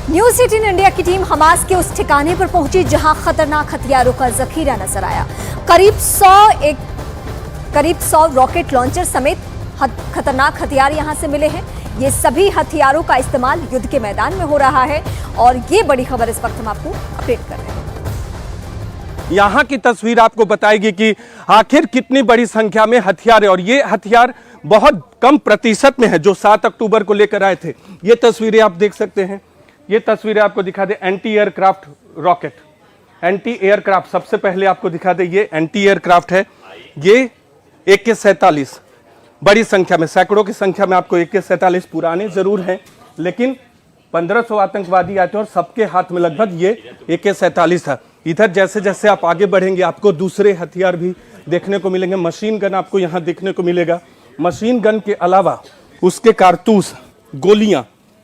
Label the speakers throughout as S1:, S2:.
S1: News 18 India की team Hamas के उस ठिकाने पर पहुंची जहां खतरनाक हथियारों का जखीरा नजर आया। करीब 100 रॉकेट लॉन्चर समेत खतरनाक हथियार यहां से मिले हैं। ये सभी हथियारों का इस्तेमाल युद्ध के मैदान में हो रहा है और ये बड़ी खबर इस वक्त हम आपको अपडेट कर रहे हैं।
S2: यहाँ की तस्वीर आपको बताएगी कि आखिर कितनी बड़ी संख्या में हथियार है और ये हथियार बहुत कम प्रतिशत में है जो 7 अक्टूबर को लेकर आए थे। ये तस्वीरें आप देख सकते हैं। ये तस्वीरें आपको दिखा दे anti aircraft rocket, anti aircraft. सबसे पहले आपको दिखा दे ये एंटी एयरक्राफ्ट है। ये AK-47 बड़ी संख्या में, सैकड़ों की संख्या में आपको AK-47 पुराने जरूर हैं, लेकिन 1500 आतंकवादी आए थे और सबके हाथ में लगभग ये AK-47 था। इधर जैसे जैसे आप आगे बढ़ेंगे आपको दूसरे हथियार भी देखने को मिलेंगे। मशीन गन आपको यहाँ देखने को मिलेगा। मशीन गन के अलावा उसके कारतूस, गोलियां,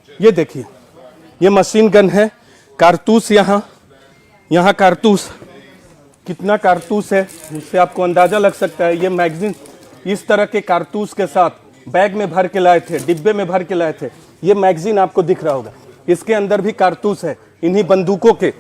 S2: ये देखिए, ये मशीन गन है। कारतूस यहाँ कारतूस, कितना कारतूस है उससे आपको अंदाजा लग सकता है। ये मैगजीन इस तरह के कारतूस के साथ बैग में भर के लाए थे, डिब्बे में भर के लाए थे। ये मैगजीन आपको दिख रहा होगा, इसके अंदर भी कारतूस है इन्हीं बंदूकों के।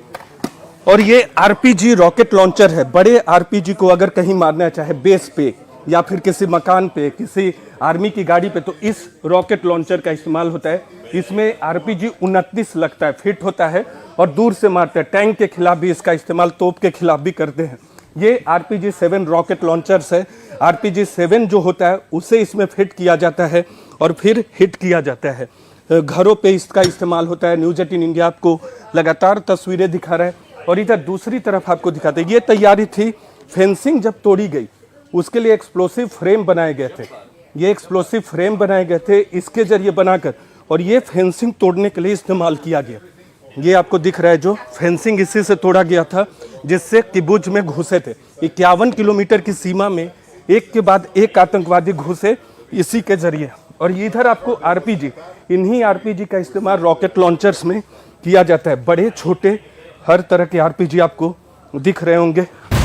S2: और ये RPG रॉकेट लॉन्चर है। बड़े RPG को अगर कहीं मारना चाहे बेस पे या फिर किसी मकान पे, किसी आर्मी की गाड़ी पे, तो इस रॉकेट लॉन्चर का इस्तेमाल होता है। इसमें RPG 29 लगता है, फिट होता है और दूर से मारते हैं। टैंक के खिलाफ भी इसका इस्तेमाल, तोप के खिलाफ भी करते हैं। ये RPG-7 रॉकेट लॉन्चर्स है। RPG-7 जो होता है उसे इसमें फिट किया जाता है और फिर हिट किया जाता है। घरों पे इसका इस्तेमाल होता है। न्यूज़ 18 इंडिया आपको लगातार तस्वीरें दिखा रहा है और इधर दूसरी तरफ आपको दिखाते हैं। ये तैयारी थी, फेंसिंग जब तोड़ी गई उसके लिए एक्सप्लोसिव फ्रेम बनाए गए थे। ये एक्सप्लोसिव फ्रेम बनाए गए थे इसके जरिए बनाकर, और ये फेंसिंग तोड़ने के लिए इस्तेमाल किया गया। ये आपको दिख रहा है जो फेंसिंग इसी से तोड़ा गया था जिससे किबुज में घुसे थे। 51 किलोमीटर की सीमा में एक के बाद एक आतंकवादी घुसे इसी के जरिए। और इधर आपको RPG, इन्हीं RPG का इस्तेमाल रॉकेट लॉन्चर्स में किया जाता है। बड़े छोटे हर तरह के RPG आपको दिख रहे होंगे।